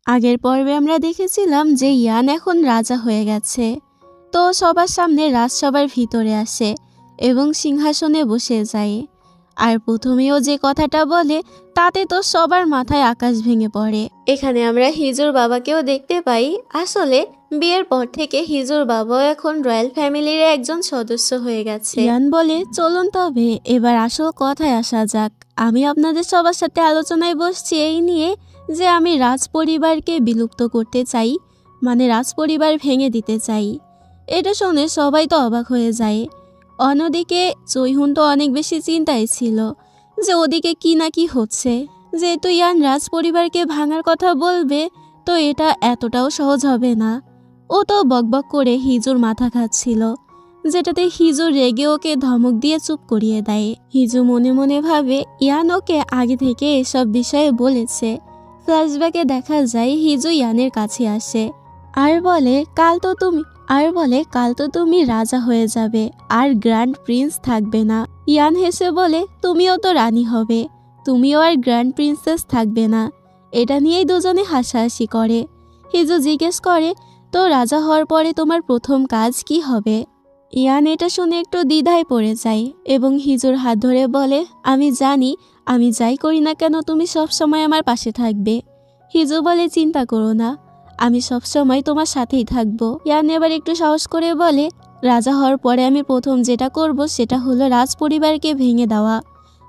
আগের পর্বে আমরা দেখেছিলাম যে ইয়ান এখন রাজা হয়ে গেছে। তো সবার সামনে রাজসভার ভিতরে আসে এবং সিংহাসনে বসে যায়। আর প্রথমেও যে কথাটা বলে তাতে তো সবার মাথায় আকাশ ভেঙে পড়ে। এখানে আমরা হিজুর বাবাকেও দেখতে পাই। আসলে বিয়ের পর থেকে হিজুর বাবাও এখন রয়্যাল ফ্যামিলির একজন সদস্য হয়ে গেছে। ইয়ান বলে, চলুন তবে এবার আসল কথায় আসা যাক। আমি আপনাদের সবার সাথে আলোচনায় বসছি এই নিয়ে যে আমি রাজ পরিবারকে বিলুপ্ত করতে চাই, মানে রাজ পরিবার ভেঙে দিতে চাই। এটা শুনে সবাই তো অবাক হয়ে যায়। অন্যদিকে জয়হুন তো অনেক বেশি চিন্তায় ছিল যে ওদিকে কি না কি হচ্ছে। যেহেতু ইয়ান রাজ পরিবারকে ভাঙার কথা বলবে, তো এটা এতটাও সহজ হবে না। ও তো বকবক করে হিজুর মাথা খাচ্ছিল, যেটাতে হিজু রেগে ওকে ধমক দিয়ে চুপ করিয়ে দেয়। হিজু মনে মনে ভাবে ইয়ান ওকে আগে থেকে এসব বিষয়ে বলেছে। ফ্ল্যাশব্যাকে দেখা যায় হিজু ইয়ানের কাছে আসে আর বলে কাল তো তুমি রাজা হয়ে যাবে আর গ্র্যান্ড প্রিন্স থাকবে না। ইয়ান হেসে বলে, তুমিও তো রানী হবে, তুমিও আর গ্র্যান্ড প্রিন্সেস থাকবে না। এটা নিয়েই দুজনে হাসাহাসি করে। হিজু জিজ্ঞেস করে, তো রাজা হওয়ার পরে তোমার প্রথম কাজ কি হবে? ইয়ান এটা শুনে একটু দ্বিধায় পড়ে যায় এবং হিজুর হাত ধরে বলে, আমি জানি আমি যাই করি না কেন তুমি সব সময় আমার পাশে থাকবে। হিজু বলে, চিন্তা করো না, আমি সব সময় তোমার সাথেই থাকবো। ইয়ান এবার একটু সাহস করে বলে, রাজা হওয়ার পরে আমি প্রথম যেটা করব সেটা হলো রাজ পরিবারকে ভেঙে দেওয়া,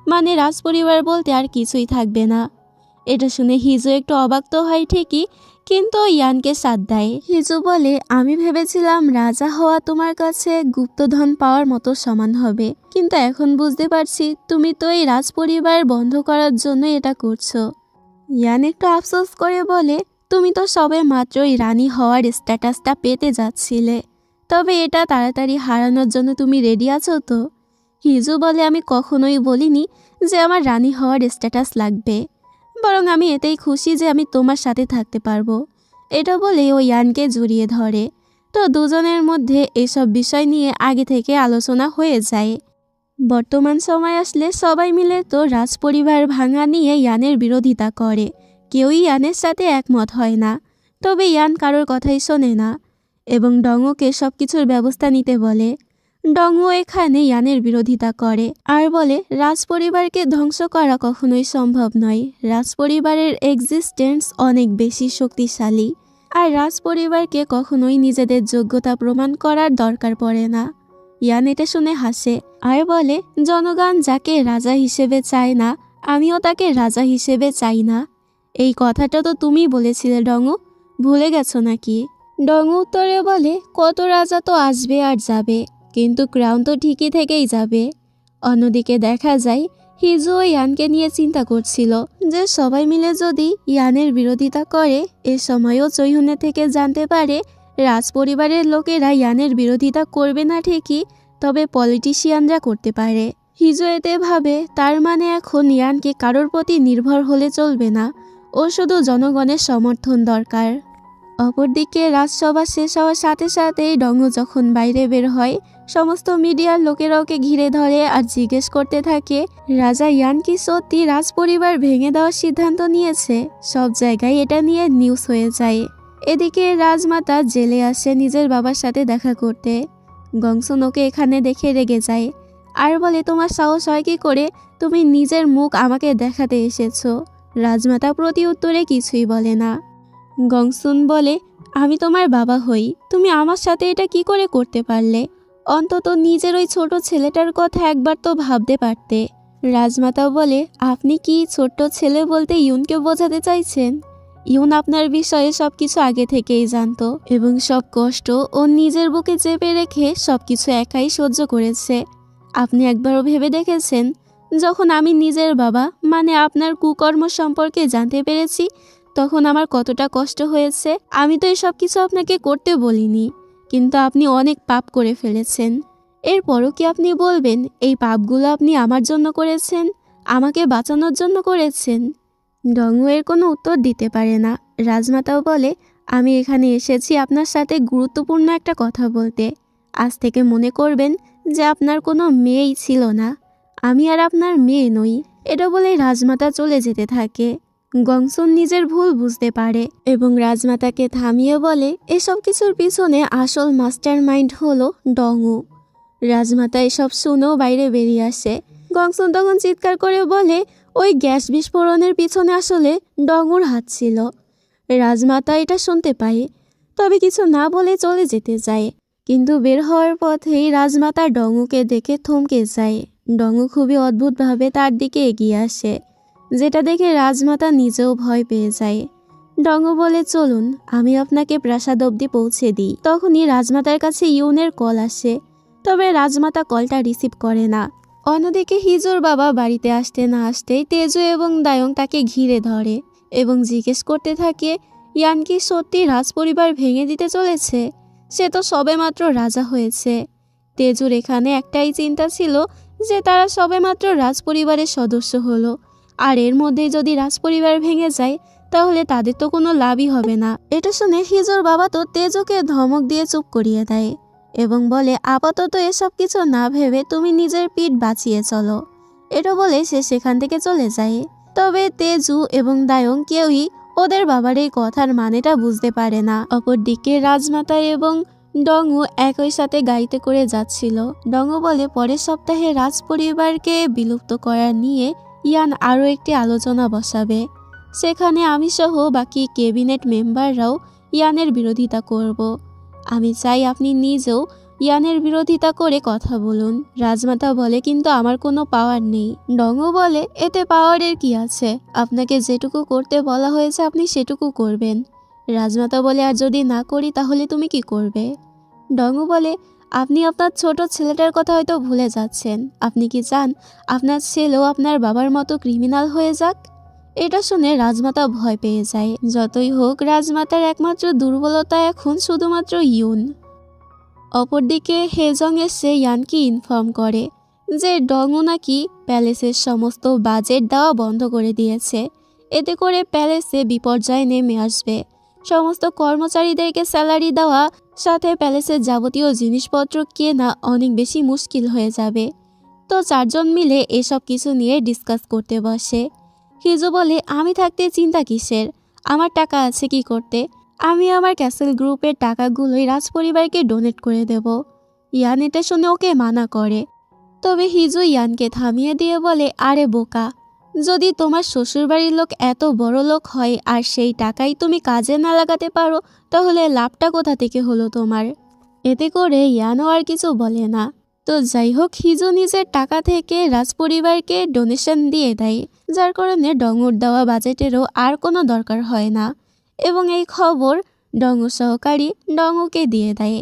মানে রাজ পরিবার বলতে আর কিছুই থাকবে না। এটা শুনে হিজু একটু অবাক তো হয় ঠিকই, কিন্তু ইয়ানকে সাথ দেয়। হিজু বলে, আমি ভেবেছিলাম রাজা হওয়া তোমার কাছে গুপ্তধন পাওয়ার মতো সমান হবে, কিন্তু এখন বুঝতে পারছি তুমি তো এই রাজ পরিবার বন্ধ করার জন্য এটা করছো। ইয়ান একটু আফসোস করে বলে, তুমি তো সবে মাত্রই রানী হওয়ার স্ট্যাটাসটা পেতে যাচ্ছিলে, তবে এটা তাড়াতাড়ি হারানোর জন্য তুমি রেডি আছো তো? হিজু বলে, আমি কখনোই বলিনি যে আমার রানী হওয়ার স্ট্যাটাস লাগবে, বরং আমি এতেই খুশি যে আমি তোমার সাথে থাকতে পারবো। এটা বলে ও ইয়ানকে জড়িয়ে ধরে। তো দুজনের মধ্যে এসব বিষয় নিয়ে আগে থেকে আলোচনা হয়ে যায়। বর্তমান সময় আসলে সবাই মিলে তো রাজপরিবার ভাঙা নিয়ে ইয়ানের বিরোধিতা করে। কেউই ইয়ানের সাথে একমত হয় না, তবে ইয়ান কারোর কথাই শোনে না এবং ডংওকে সব কিছুর ব্যবস্থা নিতে বলে। ডংও এখানে ইয়ানের বিরোধিতা করে আর বলে, রাজপরিবারকে ধ্বংস করা কখনোই সম্ভব নয়। রাজপরিবারের এক্সিস্টেন্স অনেক বেশি শক্তিশালী, আর রাজপরিবারকে কখনোই নিজেদের যোগ্যতা প্রমাণ করার দরকার পড়ে না। ইয়ান এটা শুনে হাসে আর বলে, জনগণ যাকে রাজা হিসেবে চায় না, আমিও তাকে রাজা হিসেবে চাই না। এই কথাটা তো তুমি বলেছিলে ডংও, ভুলে গেছো নাকি? ডংও উত্তরে বলে, কত রাজা তো আসবে আর যাবে, কিন্তু ক্রাউন তো ঠিকই থেকেই যাবে। অন্যদিকে দেখা যায় হিজু ও ইয়ানকে নিয়ে চিন্তা করছিল যে সবাই মিলে যদি ইয়ানের বিরোধিতা করে, এ সময়ও জয়হুনের থেকে জানতে পারে রাজপরিবারের লোকেরা ইয়ানের বিরোধিতা করবে না ঠিকই, তবে পলিটিশিয়ানরা করতে পারে। হিজু এতে ভাবে তার মানে এখন ইয়ানকে কারোর প্রতি নির্ভর হলে চলবে না, ও শুধু জনগণের সমর্থন দরকার। অপরদিকে রাজসভা শেষ হওয়ার সাথে সাথেই ডংও যখন বাইরে বের হয়, সমস্ত মিডিয়ার লোকেরা ওকে ঘিরে ধরে আর জিজ্ঞেস করতে থাকে, রাজা ইয়ান কি সত্যি রাজপরিবার ভেঙে দেওয়ার সিদ্ধান্ত নিয়েছে? সব জায়গায় এটা নিয়ে নিউজ হয়ে যায়। এদিকে রাজমাতা জেলে আসে নিজের বাবার সাথে দেখা করতে। গংসুন ওকে এখানে দেখে রেগে যায় আর বলে, তোমার সাহস হয় কি করে, তুমি নিজের মুখ আমাকে দেখাতে এসেছো? রাজমাতা প্রতি উত্তরে কিছুই বলে না। গংসুন বলে, আমি তোমার বাবা হই, তুমি আমার সাথে এটা কি করে করতে পারলে? অন্তত নিজের ওই ছোট ছেলেটার কথা একবার তো ভাবতে পারতে। রাজমাতা বলে, আপনি কি ছোট্ট ছেলে বলতে ইউনকে বোঝাতে চাইছেন? ইউন আপনার বিষয়ে সবকিছু আগে থেকেই জানতো এবং সব কষ্ট ও নিজের বুকে চেপে রেখে সবকিছু একাই সহ্য করেছে। আপনি একবারও ভেবে দেখেছেন, যখন আমি নিজের বাবা মানে আপনার কুকর্ম সম্পর্কে জানতে পেরেছি, তখন আমার কতটা কষ্ট হয়েছে? আমি তো এসব কিছু আপনাকে করতে বলিনি, কিন্তু আপনি অনেক পাপ করে ফেলেছেন। এরপরও কি আপনি বলবেন এই পাপগুলো আপনি আমার জন্য করেছেন, আমাকে বাঁচানোর জন্য করেছেন? ডংও এর কোনো উত্তর দিতে পারে না। রাজমাতাও বলে, আমি এখানে এসেছি আপনার সাথে গুরুত্বপূর্ণ একটা কথা বলতে। আজ থেকে মনে করবেন যে আপনার কোনো মেয়েই ছিল না, আমি আর আপনার মেয়ে নই। এটা বলে রাজমাতা চলে যেতে থাকে। গংসুন নিজের ভুল বুঝতে পারে এবং রাজমাতাকে থামিয়ে বলে এসব কিছুর পিছনে আসল মাস্টার মাইন্ড হলো ডংউ। রাজমাতা এসব শুনেও বাইরে বেরিয়ে আসে। গংসুন তখন চিৎকার করে বলে ওই গ্যাস বিস্ফোরণের পিছনে আসলে ডংউর হাত ছিল। রাজমাতা এটা শুনতে পায়, তবে কিছু না বলে চলে যেতে চায়, কিন্তু বের হওয়ার পথেই রাজমাতা ডংউকে দেখে থমকে যায়। ডংউ খুবই অদ্ভুতভাবে তার দিকে এগিয়ে আসে, যেটা দেখে রাজমাতা নিজেও ভয় পেয়ে যায়। ডংউ বলে চলুন আমি আপনাকে প্রাসাদ অবধি পৌঁছে দিই। তখনই রাজমাতার কাছে ইউনের কল আসে, তবে রাজমাতা কলটা রিসিভ করে না। অন্যদিকে হিজোর বাবা বাড়িতে আসতে না আসতেই তেজু এবং দায়ং তাকে ঘিরে ধরে এবং জিজ্ঞেস করতে থাকে ইয়ান কি সত্যি রাজপরিবার ভেঙে দিতে চলেছে? সে তো সবেমাত্র রাজা হয়েছে। তেজুর এখানে একটাই চিন্তা ছিল যে তারা সবেমাত্র রাজপরিবারের সদস্য হলো, আর এর মধ্যেই যদি রাজপরিবার ভেঙে যায় তাহলে তাদের তো কোনো লাভই হবে না। এটা শুনে হিজোর বাবা তো তেজুকে ধমক দিয়ে চুপ করিয়ে দেয় এবং বলে আপাতত এসব কিছু না ভেবে তুমি নিজের পিঠ বাঁচিয়ে চলো। এটা বলে সে সেখান থেকে চলে যায়। তবে তেজু এবং দায়ং কেউই ওদের বাবার এই কথার মানেটা বুঝতে পারে না। অপরদিকে রাজমাতা এবং ডংউ একই সাথে গাড়িতে করে যাচ্ছিল। ডংউ বলে পরের সপ্তাহে রাজপরিবারকে বিলুপ্ত করা নিয়ে ইয়ান আরও একটি আলোচনা বসাবে। সেখানে আমি সহ বাকি ক্যাবিনেট মেম্বাররাও ইয়ানের বিরোধিতা করব। আমি চাই আপনি নিজেও ইয়ানের বিরোধিতা করে কথা বলুন। রাজমাতা বলে কিন্তু আমার কোনো পাওয়ার নেই। ডংউ বলে এতে পাওয়ারের কি আছে, আপনাকে যেটুকু করতে বলা হয়েছে আপনি সেটুকু করবেন। রাজমাতা বলে আর যদি না করি তাহলে তুমি কি করবে? ডংউ বলে আপনি আপনার ছোট ছেলেটার কথা হয়তো ভুলে যাচ্ছেন। আপনি কি চান আপনার ছেলেও আপনার বাবার মতো ক্রিমিনাল হয়ে যাক? এটা শুনে রাজমাতা ভয় পেয়ে যায়। যতই হোক রাজমাতার একমাত্র দুর্বলতা এখন শুধুমাত্র ইউন। অপরদিকে হেজং এসে ইয়ানকে ইনফর্ম করে যে ডংউ নাকি প্যালেসের সমস্ত বাজেট দেওয়া বন্ধ করে দিয়েছে। এতে করে প্যালেসে বিপর্যয় নেমে আসবে। সমস্ত কর্মচারীদেরকে স্যালারি দেওয়া, সাথে প্যালেসের যাবতীয় জিনিসপত্র কেনা অনেক বেশি মুশকিল হয়ে যাবে। তো চারজন মিলে এসব কিছু নিয়ে ডিসকাস করতে বসে। হিজো বলে আমি থাকতে চিন্তা কিসের, আমার টাকা আছে কি করতে, আমি আমার ক্যাসেল গ্রুপের টাকাগুলোই রাজপরিবারকে ডোনেট করে দেব। ইয়ান এটা শুনে ওকে মানা করে, তবে হিজো ইয়ানকে থামিয়ে দিয়ে বলে আরে বোকা, যদি তোমার শ্বশুরবাড়ির লোক এত বড় লোক হয় আর সেই টাকাই তুমি কাজে না লাগাতে পারো তাহলে লাভটা কোথা থেকে হলো তোমার? এতে করে ইয়ানও আর কিছু বলে না। তো যাই হোক, হিজো নিজের টাকা থেকে রাজপরিবারকে ডোনেশন দিয়ে দেয়, যার কারণে ডংউর দেওয়া বাজেটেরও আর কোনো দরকার হয় না এবং এই খবর ডংউ সহকারী ডংউকে দিয়ে দেয়।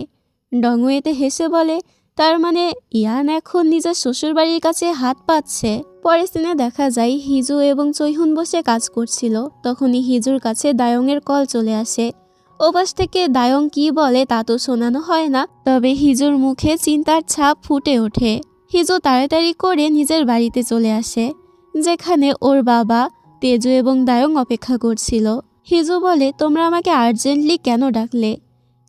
ডংউ এতে হেসে বলে তার মানে ইয়ান এখন নিজের শ্বশুরবাড়ির কাছে হাত পাচ্ছে। পরের দিনে দেখা যায় হিজু এবং চৈহুন বসে কাজ করছিল। তখনই হিজুর কাছে দায়ংয়ের কল চলে আসে। ওপাশ থেকে দায়ং কি বলে তা তো শোনানো হয় না, তবে হিজুর মুখে চিন্তার ছাপ ফুটে ওঠে। হিজু তাড়াতাড়ি করে নিজের বাড়িতে চলে আসে, যেখানে ওর বাবা তেজু এবং দায়ং অপেক্ষা করছিল। হিজু বলে তোমরা আমাকে আর্জেন্টলি কেন ডাকলে?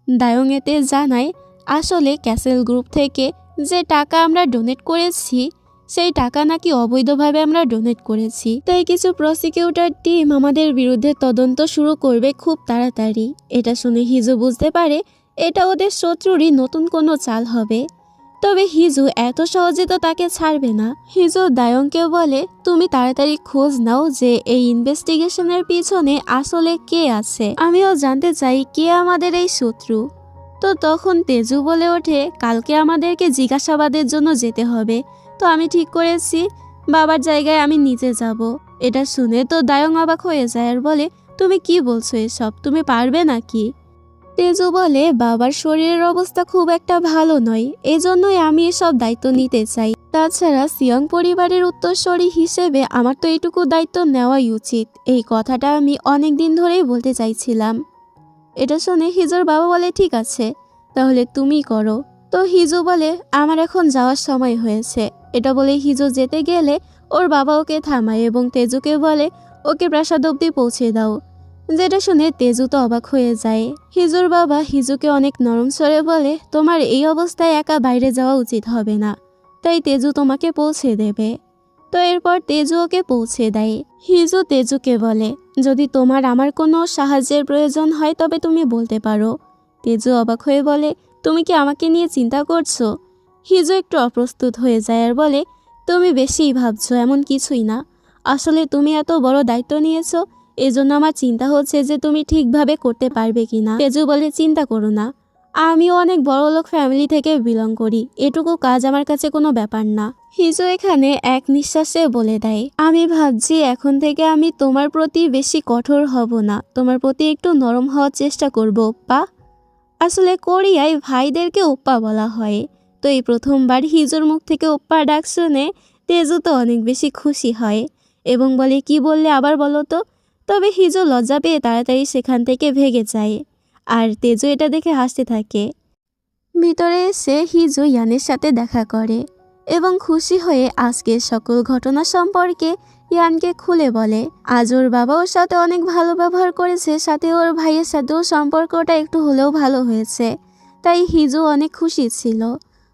দায়ং এতে জানায় আসলে ক্যাসেল গ্রুপ থেকে যে টাকা আমরা ডোনেট করেছি সেই টাকা নাকি অবৈধভাবে আমরা ডোনেট করেছি, তাই কিছু প্রসিকিউটর টিম আমাদের বিরুদ্ধে তদন্ত শুরু করবে খুব তাড়াতাড়ি। এটা শুনে হিজু বুঝতে পারে এটা ওদের শত্রুরই নতুন কোনো চাল হবে। তবে হিজু এত সহজে তো তাকে ছাড়বে না। হিজু দায়ংকে বলে তুমি তাড়াতাড়ি খোঁজ নাও যে এই ইনভেস্টিগেশনের পিছনে আসলে কে আছে, আমিও জানতে চাই কে আমাদের এই শত্রু। তো তখন তেজু বলে ওঠে কালকে আমাদেরকে জিজ্ঞাসাবাদের জন্য যেতে হবে, তো আমি ঠিক করেছি বাবার জায়গায় আমি নিচে যাব। এটা শুনে তো দায়ং অবাক হয়ে যায় আর বলে তুমি কি বলছো এসব, তুমি পারবে নাকি? তেজু বলে বাবার শরীরের অবস্থা খুব একটা ভালো নয়, এজন্যই আমি এসব দায়িত্ব নিতে চাই। তাছাড়া সিয়ং পরিবারের উত্তরসূরি হিসেবে আমার তো এইটুকু দায়িত্ব নেওয়াই উচিত। এই কথাটা আমি অনেক দিন ধরেই বলতে চাইছিলাম। এটা শুনে হিজুর বাবা বলে ঠিক আছে তাহলে তুমি করো। তো হিজু বলে আমার এখন যাওয়ার সময় হয়েছে। এটা বলে হিজু যেতে গেলে ওর বাবা ওকে থামায় এবং তেজুকে বলে ওকে প্রাসাদ অবধি পৌঁছে দাও। যেটা শুনে তেজু তো অবাক হয়ে যায়। হিজুর বাবা হিজুকে অনেক নরম স্বরে বলে তোমার এই অবস্থায় একা বাইরে যাওয়া উচিত হবে না, তাই তেজু তোমাকে পৌঁছে দেবে। তো এরপর তেজু ওকে পৌঁছে দেয়। হিজু তেজুকে বলে, যদি তোমার আমার কোনো সাহায্যের প্রয়োজন হয় তবে তুমি বলতে পারো। তেজু অবাক হয়ে বলে, তুমি কি আমাকে নিয়ে চিন্তা করছো? হিজু একটু অপ্রস্তুত হয়ে যায় আর বলে, তুমি বেশিই ভাবছো, এমন কিছুই না। আসলে তুমি এত বড় দায়িত্ব নিয়েছো, এজন্য আমার চিন্তা হচ্ছে যে তুমি ঠিকভাবে করতে পারবে কিনা। তেজু বলে, চিন্তা করো না, আমিও অনেক বড়লোক ফ্যামিলি থেকে বিলং করি, এটুকু কাজ আমার কাছে কোনো ব্যাপার না। হিজু এখানে এক নিঃশ্বাসে বলে দেয়, আমি ভাবছি এখন থেকে আমি তোমার প্রতি বেশি কঠোর হব না, তোমার প্রতি একটু নরম হওয়ার চেষ্টা করব ওপ্পা। আসলে কোরিয়ায় ভাইদেরকে ওপ্পা বলা হয়। তো এই প্রথমবার হিজুর মুখ থেকে ওপ্পা ডাক শুনে তেজু তো অনেক বেশি খুশি হয় এবং বলে, কি বললে আবার বলো তো। তবে হিজু লজ্জা পেয়ে তাড়াতাড়ি সেখান থেকে ভেগে যায় আর তেজু এটা দেখে হাসতে থাকে। ভিতরে এসে হিজু ইয়ানের সাথে দেখা করে এবং খুশি হয়ে আজকের সকল ঘটনা সম্পর্কে ইয়ানকে খুলে বলে। আজ ওর বাবা ওর সাথে অনেক ভালো ব্যবহার করেছে, সাথে ওর ভাইয়ের সাথেও সম্পর্কটা একটু হলেও ভালো হয়েছে, তাই হিজু অনেক খুশি ছিল।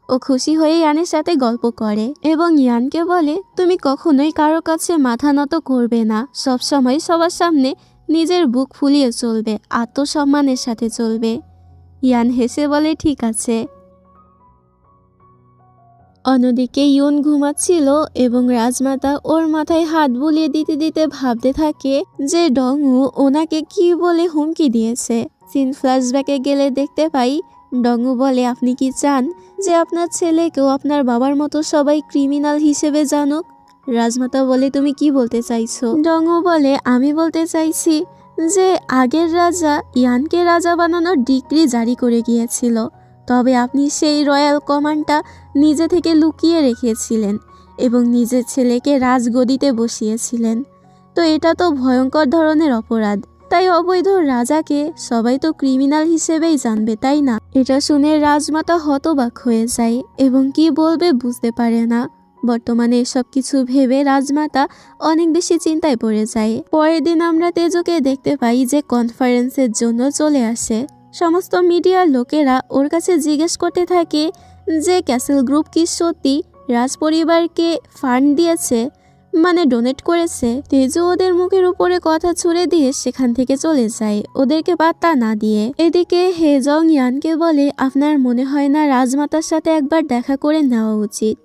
ও খুশি হয়ে ইয়ানের সাথে গল্প করে এবং ইয়ানকে বলে, তুমি কখনোই কারো কাছে মাথা নত করবে না, সবসময় সবার সামনে নিজের বুক ফুলিয়ে চলবে, আত্মসম্মানের সাথে চলবে। ইয়ান হেসে বলে, ঠিক আছে। অন্যদিকে ইউন ঘুমাচ্ছিল এবং রাজমাতা ওর মাথায় হাত বুলিয়ে দিতে দিতে ভাবতে থাকে যে ডংউ ওনাকে কি বলে হুমকি দিয়েছে। সিন ফ্ল্যাশব্যাকে গেলে দেখতে পাই ডংউ বলে, আপনি কি চান যে আপনার ছেলেকেও আপনার বাবার মতো সবাই ক্রিমিনাল হিসেবে জানুক? রাজমাতা বলে, তুমি কি বলতে চাইছো? ডংউ বলে, আমি বলতে চাইছি যে আগের রাজা ইয়ানকে রাজা বানানোর ডিক্রি জারি করে গিয়েছিল, তবে আপনি সেই রয়্যাল কমান্ডটা নিজে থেকে লুকিয়ে রেখেছিলেন এবং নিজের ছেলেকে রাজগদিতে বসিয়েছিলেন। তো এটা তো ভয়ঙ্কর ধরনের অপরাধ, তাই অবৈধ রাজাকে সবাই তো ক্রিমিনাল হিসেবেই জানবে, তাই না? এটা শুনে রাজমাতা হতবাক হয়ে যায় এবং কি বলবে বুঝতে পারে না। বর্তমানে এসব কিছু ভেবে রাজমাতা অনেক বেশি চিন্তায় পড়ে যায়। পরের দিন আমরা তেজুকে দেখতে পাই যে কনফারেন্সের জন্য চলে আসে। সমস্ত মিডিয়ার লোকেরা ওর কাছে জিজ্ঞেস করতে থাকে যে ক্যাসেল গ্রুপ কি সত্যি রাজ পরিবারকে ফান্ড দিয়েছে, মানে ডোনেট করেছে। তেজু ওদের মুখের উপরে কথা ছুড়ে দিয়ে সেখান থেকে চলে যায়, ওদেরকে পাত্তা না দিয়ে। এদিকে হেজং ইয়ানকে বলে, আপনার মনে হয় না রাজমাতার সাথে একবার দেখা করে নেওয়া উচিত?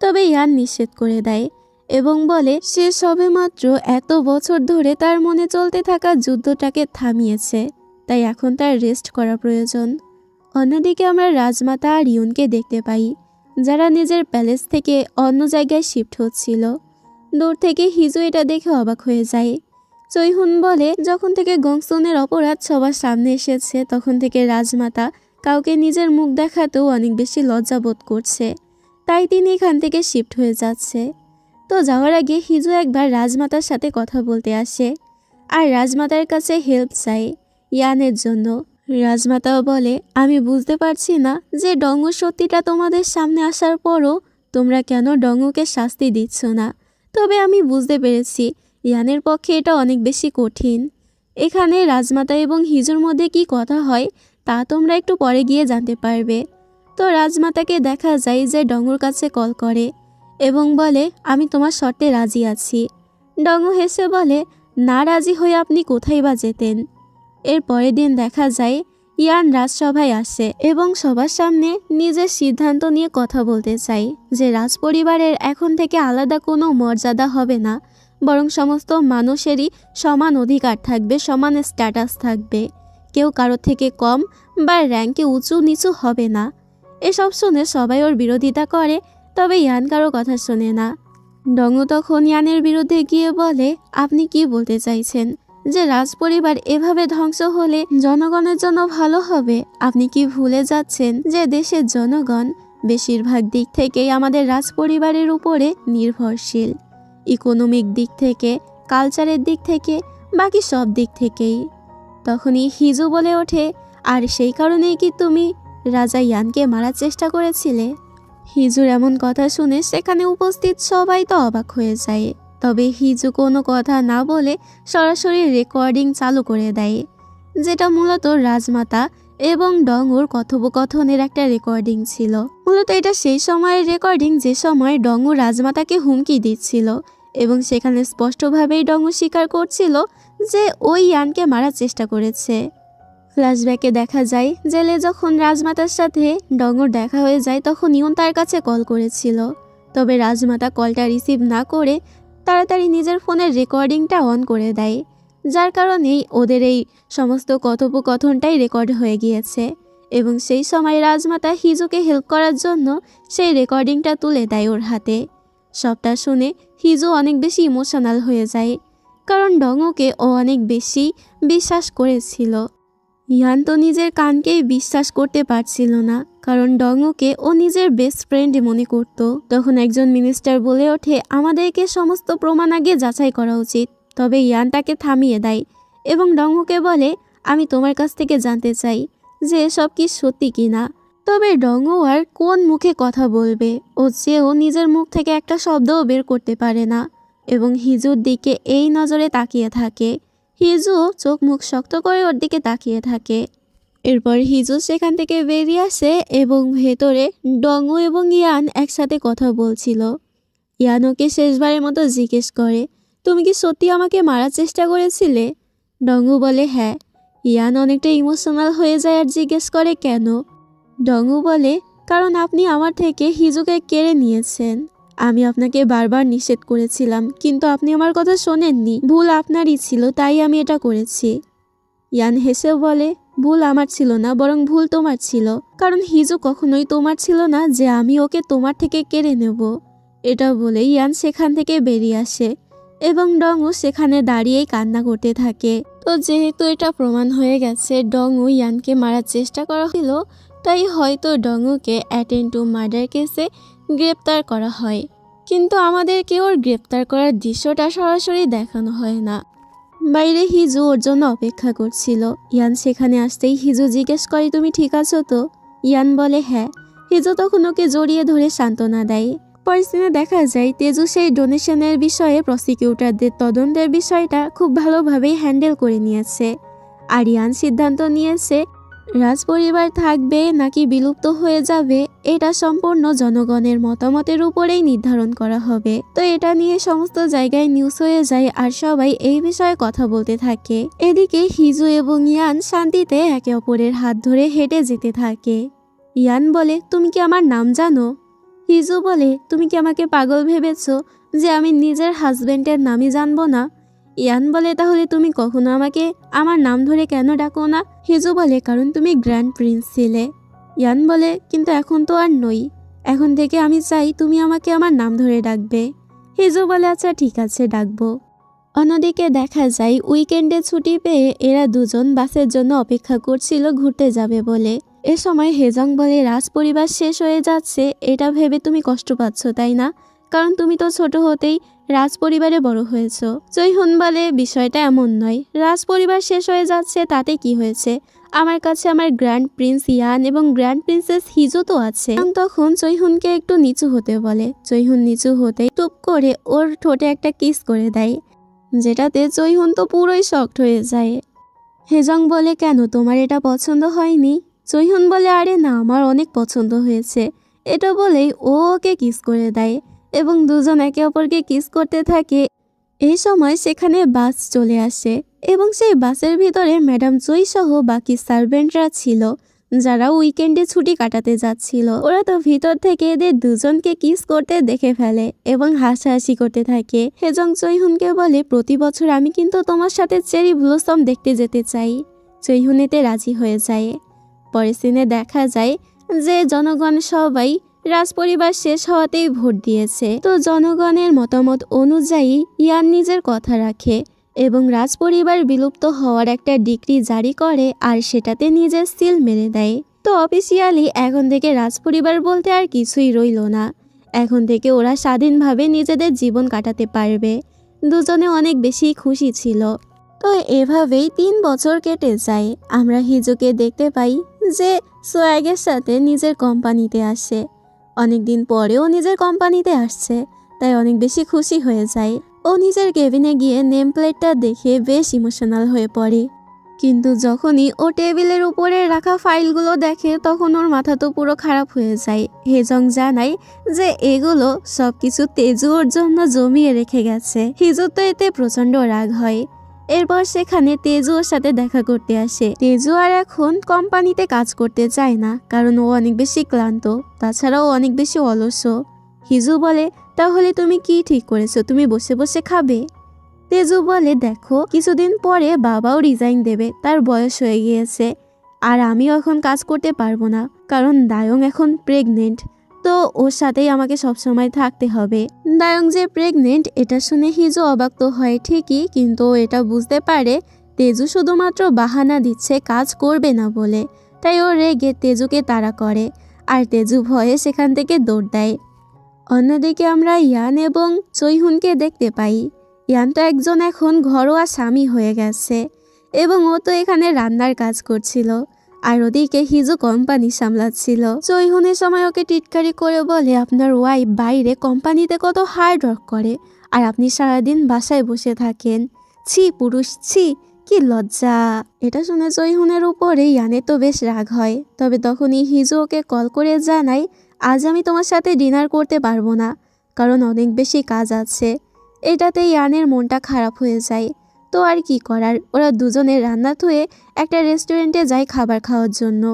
তবে ইয়ান নিষেধ করে দেয় এবং বলে, সে সবেমাত্র এত বছর ধরে তার মনে চলতে থাকা যুদ্ধটাকে থামিয়েছে, তাই এখন তার রেস্ট করা প্রয়োজন। অন্যদিকে আমরা রাজমাতা আর ইউনকে দেখতে পাই, যারা নিজের প্যালেস থেকে অন্য জায়গায় শিফট হচ্ছিল। দূর থেকে হিজু এটা দেখে অবাক হয়ে যায়। চৈহুন বলে, যখন থেকে গংসুনের অপরাধ সবার সামনে এসেছে তখন থেকে রাজমাতা কাউকে নিজের মুখ দেখাতেও অনেক বেশি লজ্জাবোধ করছে, তাই তিনি এখান থেকে শিফট হয়ে যাচ্ছে। তো যাওয়ার আগে হিজু একবার রাজমাতার সাথে কথা বলতে আসে আর রাজমাতার কাছে হেল্প চায় ইয়ানের জন্য। রাজমাতাও বলে, আমি বুঝতে পারছি না যে ডংউ সত্যিটা তোমাদের সামনে আসার পরও তোমরা কেন ডংউকে শাস্তি দিচ্ছ না, তবে আমি বুঝতে পেরেছি ইয়ানের পক্ষে এটা অনেক বেশি কঠিন। এখানে রাজমাতা এবং হিজুর মধ্যে কি কথা হয় তা তোমরা একটু পরে গিয়ে জানতে পারবে। তো রাজমাতাকে দেখা যায় যে ডংউর কাছে কল করে এবং বলে, আমি তোমার শর্তে রাজি আছি। ডংউ হেসে বলে, না রাজি হয়ে আপনি কোথায় বা যেতেন? এর পরের দিন দেখা যায় ইয়ান রাজসভায় আসে এবং সবার সামনে নিজের সিদ্ধান্ত নিয়ে কথা বলতে চায় যে রাজপরিবারের এখন থেকে আলাদা কোনো মর্যাদা হবে না, বরং সমস্ত মানুষেরই সমান অধিকার থাকবে, সমান স্ট্যাটাস থাকবে, কেউ কারোর থেকে কম বা র্যাঙ্কে উঁচু নিচু হবে না। এসব শুনে সবাই ওর বিরোধিতা করে, তবে ইয়ান কারো কথা শোনে না। ডংউ তখন ইয়ানের বিরুদ্ধে গিয়ে বলে, আপনি কি বলতে চাইছেন যে রাজপরিবার এভাবে ধ্বংস হলে জনগণের জন্য ভালো হবে? আপনি কি ভুলে যাচ্ছেন যে দেশের জনগণ বেশিরভাগ দিক থেকেই আমাদের রাজপরিবারের উপরে নির্ভরশীল, ইকোনমিক দিক থেকে, কালচারের দিক থেকে, বাকি সব দিক থেকেই। তখনই হিজু বলে ওঠে, আর সেই কারণেই কি তুমি রাজা ইয়ানকে মারার চেষ্টা করেছিলে? হিজুর এমন কথা শুনে সেখানে উপস্থিত সবাই তো অবাক হয়ে যায়। তবে হিজু কোনো কথা না বলে সরাসরি রেকর্ডিং চালু করে দেয়, যেটা মূলত রাজমাতা এবং ডঙুর কথোপকথনের একটা রেকর্ডিং ছিল। মূলত এটা সেই সময়ের রেকর্ডিং যে সময় ডঙু রাজমাতাকে হুমকি দিচ্ছিল এবং সেখানে স্পষ্টভাবেই ডঙু স্বীকার করছিল যে ওই ইয়ানকে মারার চেষ্টা করেছে। ফ্ল্যাশব্যাকে দেখা যায় জেলে যখন রাজমাতার সাথে ডঙুর দেখা হয়ে যায় তখন ইয়ন তার কাছে কল করেছিল, তবে রাজমাতা কলটা রিসিভ না করে তাড়াতাড়ি নিজের ফোনের রেকর্ডিংটা অন করে দেয়, যার কারণেই ওদের এই সমস্ত কথোপকথনটাই রেকর্ড হয়ে গিয়েছে। এবং সেই সময় রাজমাতা হিজুকে হেল্প করার জন্য সেই রেকর্ডিংটা তুলে দেয় ওর হাতে। সবটা শুনে হিজু অনেক বেশি ইমোশনাল হয়ে যায়, কারণ ডঙুকে ও অনেক বেশি বিশ্বাস করেছিল। ইয়ান তো নিজের কানকেই বিশ্বাস করতে পারছিল না, কারণ ডঙুকে ও নিজের বেস্ট ফ্রেন্ড মনে করত। তখন একজন মিনিস্টার বলে ওঠে, আমাদেরকে সমস্ত প্রমাণ আগে যাচাই করা উচিত। তবে ইয়ান তাকে থামিয়ে দেয় এবং ডঙুকে বলে, আমি তোমার কাছ থেকে জানতে চাই যে এসব কি সত্যি কিনা। তবে ডঙু আর কোন মুখে কথা বলবে, ও চেয়েও নিজের মুখ থেকে একটা শব্দও বের করতে পারে না এবং হিজুর দিকে এই নজরে তাকিয়ে থাকে। হিজু চোখ মুখ শক্ত করে ওর দিকে তাকিয়ে থাকে। এরপর হিজু সেখান থেকে বেরিয়ে আসে এবং ভেতরে ডঙু এবং ইয়ান একসাথে কথা বলছিল। ইয়ান ওকে শেষবারের মতো জিজ্ঞেস করে, তুমি কি সত্যি আমাকে মারার চেষ্টা করেছিলে? ডঙু বলে হ্যাঁ। ইয়ান অনেকটা ইমোশনাল হয়ে যায় আর জিজ্ঞেস করে কেন? ডঙু বলে, কারণ আপনি আমার থেকে হিজুকে কেড়ে নিয়েছেন। আমি আপনাকে বারবার নিষেধ করেছিলাম, কিন্তু আপনি আমার কথা শোনেননি। ভুল আপনারই ছিল, তাই আমি এটা করেছি। ইয়ান হেসে বলে, ভুল আমার ছিল না, বরং ভুল তোমার ছিল, কারণ হিজু কখনোই তোমার ছিল না যে আমি ওকে তোমার থেকে কেড়ে নেব। এটা বলে ইয়ান সেখান থেকে বেরিয়ে আসে এবং ডঙু সেখানে দাঁড়িয়েই কান্না করতে থাকে। তো যেহেতু এটা প্রমাণ হয়ে গেছে ডঙু ইয়ানকে মারার চেষ্টা করা হলো, তাই হয়তো ডঙুকে অ্যাটেন্ড টু মার্ডার কেসে গ্রেপ্তার করা হয়, কিন্তু আমাদেরকে ওর গ্রেপ্তার করার দৃশ্যটা সরাসরি দেখানো হয় না। বাইরে হিজু ওর জন্য অপেক্ষা করছিল। ইয়ান সেখানে আসতেই হিজু জিজ্ঞেস করে, তুমি ঠিক আছো তো? ইয়ান বলে হ্যাঁ। হিজু তখন ওকে জড়িয়ে ধরে সান্ত্বনা দেয়। পরের দিনে দেখা যায় তেজু সেই ডোনেশনের বিষয়ে প্রসিকিউটরদের তদন্তের বিষয়টা খুব ভালোভাবেই হ্যান্ডেল করে নিয়েছে। আর ইয়ান সিদ্ধান্ত নিয়েছে রাজপরিবার থাকবে নাকি বিলুপ্ত হয়ে যাবে এটা সম্পূর্ণ জনগণের মতামতের উপরেই নির্ধারণ করা হবে। তো এটা নিয়ে সমস্ত জায়গায় নিউজ হয়ে যায় আর সবাই এই বিষয়ে কথা বলতে থাকে। এদিকে হিজু এবং ইয়ান শান্তিতে একে অপরের হাত ধরে হেঁটে যেতে থাকে। ইয়ান বলে, তুমি কি আমার নাম জানো? হিজু বলে, তুমি কি আমাকে পাগল ভেবেছো যে আমি নিজের হাজবেন্ডের নামই জানবো না? ইয়ান বলে, তাহলে তুমি কখনো আমাকে আমার নাম ধরে কেন ডাকো না? হিজু বলে, কারণ তুমি গ্র্যান্ড প্রিন্স ছিলে। ইয়ান বলে, কিন্তু এখন তো আর নই। এখন থেকে আমি চাই তুমি আমাকে আমার নাম ধরে ডাকবে। হিজু বলে, আচ্ছা ঠিক আছে, ডাকবো। অন্যদিকে দেখা যায় উইকেন্ডে ছুটি পেয়ে এরা দুজন বাসের জন্য অপেক্ষা করছিল ঘুরতে যাবে বলে। এ সময় হেজং বলে, রাজপরিবার শেষ হয়ে যাচ্ছে এটা ভেবে তুমি কষ্ট পাচ্ছ তাই না? কারণ তুমি তো ছোট হতেই রাজপরিবারে বড় হয়েছ। জয়হুন বলে, বিষয়টা এমন নয়, রাজপরিবার শেষ হয়ে যাচ্ছে তাতে কি হয়েছে? আমার কাছে আমার গ্র্যান্ড প্রিন্স ইয়ান এবং গ্র্যান্ড প্রিন্সেস হিজু তো আছে। তখন জয়হুনকে একটু নিচু হতে বলে। জয়হুন নিচু হতেই টুপ করে ওর ঠোঁটে একটা কিস করে দেয়, যেটাতে জয়হুন তো পুরোই শকড হয়ে যায়। হেজং বলে, কেন তোমার এটা পছন্দ হয়নি? জয়হুন বলে, আরে না, আমার অনেক পছন্দ হয়েছে। এটা বলেই ও ওকে কিস করে দেয় এবং দুজন একে অপরকে কিস করতে থাকে। এই সময় সেখানে বাস চলে আসে এবং সেই বাসের ভিতরে ম্যাডাম জয় সহ বাকি সার্ভেন্টরা ছিল যারা উইকেন্ডে ছুটি কাটাতে যাচ্ছিল। ওরা তো ভিতর থেকে এদের দুজনকে কিস করতে দেখে ফেলে এবং হাসাহাসি করতে থাকে। হেজং জয়হুনকে বলে, প্রতি বছর আমি কিন্তু তোমার সাথে চেরি ব্লসম দেখতে যেতে চাই। জয়হুন এতে রাজি হয়ে যায়। পরের সিনে দেখা যায় যে জনগণ সবাই রাজপরিবার শেষ হওয়াতেই ভোট দিয়েছে। তো জনগণের মতামত অনুযায়ী ইয়ান নিজের কথা রাখে এবং রাজপরিবার বিলুপ্ত হওয়ার একটা ডিক্রি জারি করে আর সেটাতে নিজের সিল মেরে দেয়। তো অফিসিয়ালি এখন থেকে রাজপরিবার বলতে আর কিছুই রইল না। এখন থেকে ওরা স্বাধীনভাবে নিজেদের জীবন কাটাতে পারবে। দুজনে অনেক বেশি খুশি ছিল। তো এভাবেই 3 বছর কেটে যায়। আমরা হিজুকে দেখতে পাই যে সোয়াগের সাথে নিজের কোম্পানিতে আসে। অনেকদিন পরেও নিজের কোম্পানিতে আসছে, তাই অনেক বেশি খুশি হয়ে যায়। ও নিজের কেবিনে গিয়ে নেম প্লেটটা দেখে বেশ ইমোশনাল হয়ে পড়ে। কিন্তু যখনই ও টেবিলের উপরে রাখা ফাইলগুলো দেখে তখন ওর মাথা তো পুরো খারাপ হয়ে যায়। হেজং জানায় যে এগুলো সবকিছু তেজু ওর জন্য জমিয়ে রেখে গেছে। হিজু তো এতে প্রচন্ড রাগ হয়। এরপর সেখানে তেজু ওর সাথে দেখা করতে আসে। তেজু আর এখন কোম্পানিতে কাজ করতে চায় না, কারণ ও অনেক বেশি ক্লান্ত, তাছাড়াও অনেক বেশি অলস। হিজু বলে, তাহলে তুমি কি ঠিক করেছো, তুমি বসে বসে খাবে? তেজু বলে, দেখো কিছুদিন পরে বাবাও রিজাইন দেবে, তার বয়স হয়ে গিয়েছে, আর আমিও এখন কাজ করতে পারবো না, কারণ দায়ং এখন প্রেগনেন্ট, তো ওর সাথেই আমাকে সবসময় থাকতে হবে। দায়ং যে প্রেগনেন্ট এটা শুনে হিজু অবাক তো হয় ঠিকই, কিন্তু এটা বুঝতে পারে তেজু শুধুমাত্র বাহানা দিচ্ছে কাজ করবে না বলে। তাই ও রেগে তেজুকে তাড়া করে, আর তেজু ভয়ে সেখান থেকে দৌড় দেয়। অন্যদিকে আমরা ইয়ান এবং চৈহুনকে দেখতে পাই। ইয়ান তো একজন এখন ঘরোয়া স্বামী হয়ে গেছে এবং ও তো এখানে রান্নার কাজ করছিল, আর ওদিকে হিজু কোম্পানি সামলাচ্ছিল। চৈহুনের সময় ওকে টিটকারি করে বলে, আপনার ওয়াইফ বাইরে কোম্পানিতে কত হার্ড ওয়ার্ক করে আর আপনি সারাদিন বাসায় বসে থাকেন। ছি পুরুষ, ছি, কি লজ্জা। এটা শুনে চৈহুনের উপরে ইয়ানের তো বেশ রাগ হয়। তবে তখনই হিজু ওকে কল করে জানায়, আজ আমি তোমার সাথে ডিনার করতে পারবো না, কারণ অনেক বেশি কাজ আছে। এটাতে ইয়ানের মনটা খারাপ হয়ে যায়। তো আর কি করার, ওরা দুজনে রান্না ধুয়ে একটা রেস্টুরেন্টে যায় খাবার খাওয়ার জন্য।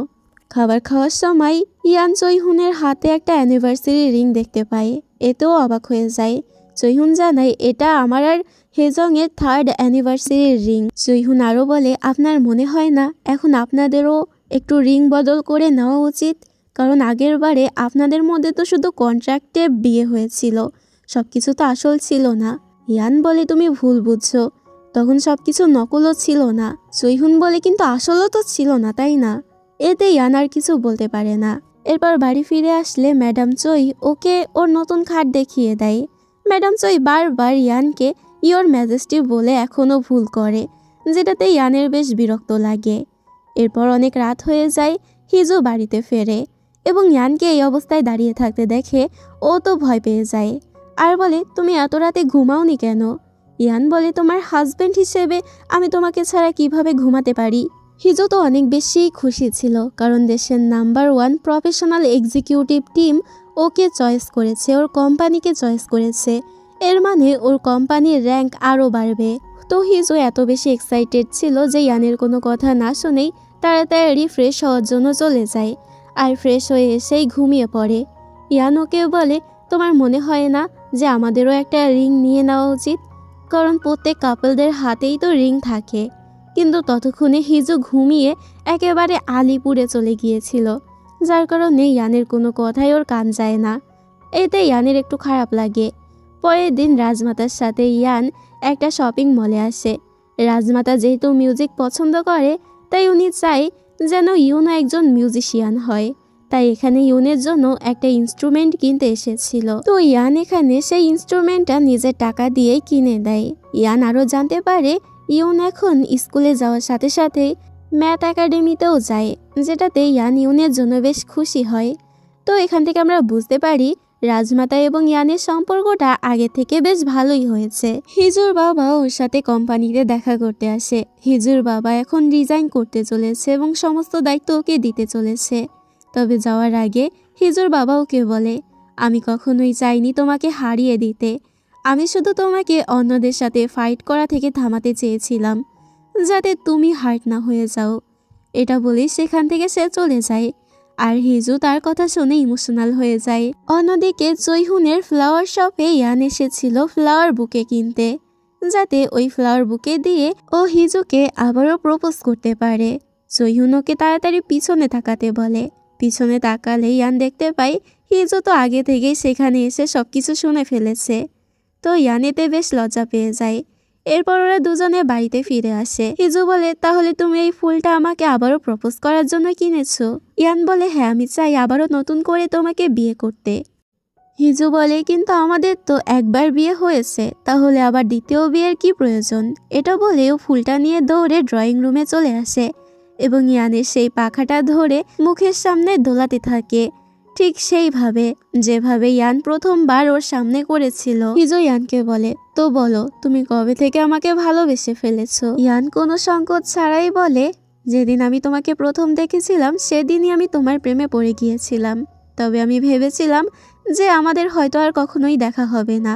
খাবার খাওয়ার সময় ইয়ান চৈহুনের হাতে একটা অ্যানিভার্সারি রিং দেখতে পায়। এতেও অবাক হয়ে যায়। চৈহুন জানায়, এটা আমার আর হেজংয়ের 3rd অ্যানিভার্সারি রিং। চৈহুন আরও বলে, আপনার মনে হয় না এখন আপনাদেরও একটু রিং বদল করে নেওয়া উচিত, কারণ আগের বারে আপনাদের মধ্যে তো শুধু কন্ট্রাক্টে বিয়ে হয়েছিল, সব কিছু তো আসল ছিল না। ইয়ান বলে, তুমি ভুল বুঝছো, তখন সব কিছু নকলও ছিল না। চৈহুন বলে, কিন্তু আসলও তো ছিল না, তাই না? এতে ইয়ান আর কিছু বলতে পারে না। এরপর বাড়ি ফিরে আসলে ম্যাডাম চৈ ওকে ওর নতুন খাট দেখিয়ে দেয়। ম্যাডাম চৈ বারবার ইয়ানকে ইয়োর ম্যাজেস্টি বলে এখনও ভুল করে, যেটাতে ইয়ানের বেশ বিরক্ত লাগে। এরপর অনেক রাত হয়ে যায়। হিজু বাড়িতে ফেরে এবং ইয়ানকে এই অবস্থায় দাঁড়িয়ে থাকতে দেখে ও তো ভয় পেয়ে যায় আর বলে, তুমি এত রাতে ঘুমাওনি কেন? ইয়ান বলে, তোমার হাজবেন্ড হিসেবে আমি তোমাকে ছাড়া কিভাবে ঘুমাতে পারি? হিজু তো অনেক বেশি খুশি ছিল, কারণ দেশের নাম্বার 1 প্রফেশনাল এক্সিকিউটিভ টিম ওকে চয়েস করেছে, ওর কোম্পানিকে চয়েস করেছে। এর মানে ওর কোম্পানির র্যাঙ্ক আরও বাড়বে। তো হিজু এত বেশি এক্সাইটেড ছিল যে ইয়ানের কোনো কথা না শুনেই তাড়াতাড়ি ফ্রেশ হওয়ার জন্য চলে যায়, আর ফ্রেশ হয়ে এসেই ঘুমিয়ে পড়ে। ইয়ান ওকে বলে, তোমার মনে হয় না যে আমাদেরও একটা রিং নিয়ে নেওয়া উচিত, কারণ প্রত্যেক কাপলদের হাতেই তো রিং থাকে। কিন্তু ততক্ষণে হিজু ঘুমিয়ে একেবারে আলিপুরে চলে গিয়েছিল, যার কারণে ইয়ানের কোনো কথাই ওর কান যায় না। এতে ইয়ানের একটু খারাপ লাগে। পরের দিন রাজমাতার সাথে ইয়ান একটা শপিং মলে আসে। রাজমাতা যেহেতু মিউজিক পছন্দ করে, তাই উনি চাই যেন ইউনও একজন মিউজিশিয়ান হয়, তাই এখানে ইউনের জন্য একটা ইনস্ট্রুমেন্ট কিনতে এসেছিল। তো ইয়ান এখানে সেই ইনস্ট্রুমেন্টটা নিজের টাকা দিয়েই কিনে দেয়। ইয়ান আরও জানতে পারে ইউন এখন স্কুলে যাওয়ার সাথে সাথে ম্যাথ একাডেমিতেও যায়, যেটাতে ইয়ান ইউনের জন্য বেশ খুশি হয়। তো এখান থেকে আমরা বুঝতে পারি রাজমাতা এবং ইয়ানের সম্পর্কটা আগে থেকে বেশ ভালোই হয়েছে। হিজুর বাবা ওর সাথে কোম্পানিতে দেখা করতে আসে। হিজুর বাবা এখন রিজাইন করতে চলেছে এবং সমস্ত দায়িত্ব ওকে দিতে চলেছে। তবে যাওয়ার আগে হিজুর বাবা ওকে বলে, আমি কখনোই চাইনি তোমাকে হারিয়ে দিতে, আমি শুধু তোমাকে অন্যদের সাথে ফাইট করা থেকে থামাতে চেয়েছিলাম, যাতে তুমি হার্ট না হয়ে যাও। এটা বলেই সেখান থেকে সে চলে যায়, আর হিজু তার কথা শুনে ইমোশনাল হয়ে যায়। অন্যদিকে চৈহুনের ফ্লাওয়ার শপে ইয়ান এসেছিল ফ্লাওয়ার বুকে কিনতে, যাতে ওই ফ্লাওয়ার বুকে দিয়ে ও হিজুকে আবারও প্রপোজ করতে পারে। চৈহুন ওকে তাড়াতাড়ি পিছনে তাকাতে বলে। পিছনে তাকালে ইয়ান দেখতে পাই হিজু তো আগে থেকেই সেখানে এসে সবকিছু শুনে ফেলেছে। তো ইয়ান এতে বেশ লজ্জা পেয়ে যায়। এরপর ওরা দুজনে বাড়িতে ফিরে আসে। হিজু বলে, তাহলে তুমি এই ফুলটা আমাকে আবারও প্রপোজ করার জন্য কিনেছো? ইয়ান বলে, হ্যাঁ, আমি চাই আবারও নতুন করে তোমাকে বিয়ে করতে। হিজু বলে, কিন্তু আমাদের তো একবার বিয়ে হয়েছে, তাহলে আবার দ্বিতীয় বিয়ের কি প্রয়োজন? এটা বলেও ফুলটা নিয়ে দৌড়ে ড্রয়িং রুমে চলে আসে এবং ইয়ানের সেই পাখাটা ধরে মুখের সামনে দোলাতে থাকে। ঠিক সেইভাবে যেভাবে ইয়ান প্রথমবার ওর সামনে করেছিল। হিজো ইয়ানকে বলে, তো বলো তুমি কবে থেকে আমাকে ভালোবেসে ফেলেছো? ইয়ান কোনো সংকোচ ছাড়াই বলে, যেদিন আমি তোমাকে প্রথম দেখেছিলাম সেদিনই আমি তোমার প্রেমে পড়ে গিয়েছিলাম। তবে আমি ভেবেছিলাম যে আমাদের হয়তো আর কখনোই দেখা হবে না,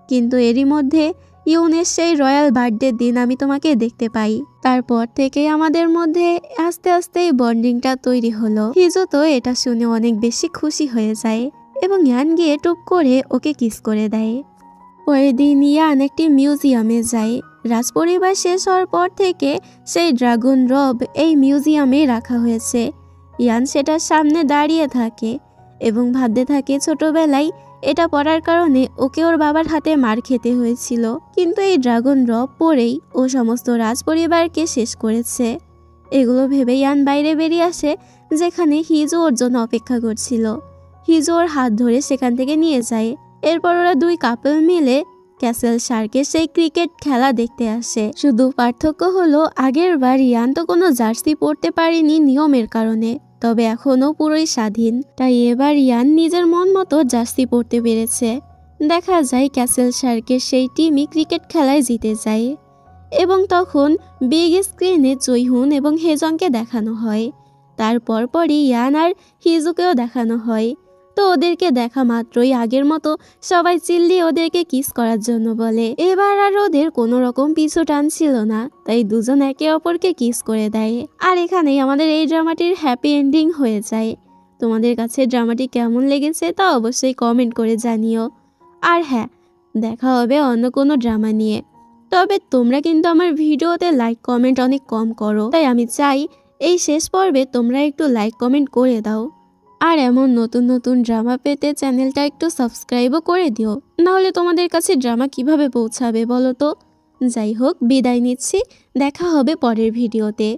কিন্তু এরই মধ্যে ইউনের সেই রয়্যাল বার্থডের দিন আমি তোমাকে দেখতে পাই। তারপর থেকেই আমাদের মধ্যে আস্তে আস্তে এই বন্ডিংটা তৈরি হলো। হিজো তো এটা শুনে অনেক বেশি খুশি হয়ে যায় এবং ইয়ান গিয়ে টুপ করে ওকে কিস করে দেয়। পরের দিন ইয়ান একটি মিউজিয়ামে যায়। রাজপরিবার শেষ হওয়ার পর থেকে সেই ড্রাগন রব এই মিউজিয়ামে রাখা হয়েছে। ইয়ান সেটার সামনে দাঁড়িয়ে থাকে এবং ভাবতে থাকে ছোটবেলায় এটা পড়ার কারণে ওকে ওর বাবার হাতে মার খেতে হয়েছিল, কিন্তু এই ড্রাগন রব পরেই ও সমস্ত রাজপরিবারকে শেষ করেছে। এগুলো ভেবে ইয়ান বাইরে বেরিয়ে আসে, যেখানে হিজো ওর জন্য অপেক্ষা করছিল। হিজো ওর হাত ধরে সেখান থেকে নিয়ে যায়। এরপর ওরা দুই কাপল মিলে ক্যাসেল শার্কের সেই ক্রিকেট খেলা দেখতে আসে। শুধু পার্থক্য হলো আগের বার ইয়ান তো কোনো জার্সি পরতে পারেনি নিয়মের কারণে, তবে এখনও পুরোই স্বাধীন। তাই এবার ইয়ান নিজের মন মতো জার্সি পরতে পেরেছে। দেখা যায় ক্যাসেল শার্কের সেই টিমই ক্রিকেট খেলায় জিতে যায় এবং তখন বিগ স্ক্রিনে জয়হুন এবং হেজংকে দেখানো হয়। তারপর পরই ইয়ান আর হিজুকেও দেখানো হয়। তো ওদেরকে দেখা মাত্রই আগের মতো সবাই চিল্লিয়ে ওদেরকে কিস করার জন্য বলে। এবার আর ওদের কোনো রকম পিছু টানছিল না, তাই দুজন একে অপরকে কিস করে দেয়। আর এখানেই আমাদের এই ড্রামাটির হ্যাপি এন্ডিং হয়ে যায়। তোমাদের কাছে ড্রামাটি কেমন লেগেছে তা অবশ্যই কমেন্ট করে জানিও। আর হ্যাঁ, দেখা হবে অন্য কোনো ড্রামা নিয়ে। তবে তোমরা কিন্তু আমার ভিডিওতে লাইক কমেন্ট অনেক কম করো, তাই আমি চাই এই শেষ পর্বে তোমরা একটু লাইক কমেন্ট করে দাও। আর এমন নতুন নতুন ড্রামা পেতে চ্যানেলটা একটু সাবস্ক্রাইবও করে দিও, নাহলে তোমাদের কাছে ড্রামা কিভাবে পৌঁছাবে বলো তো। যাই হোক, বিদায় নিচ্ছি, দেখা হবে পরের ভিডিওতে।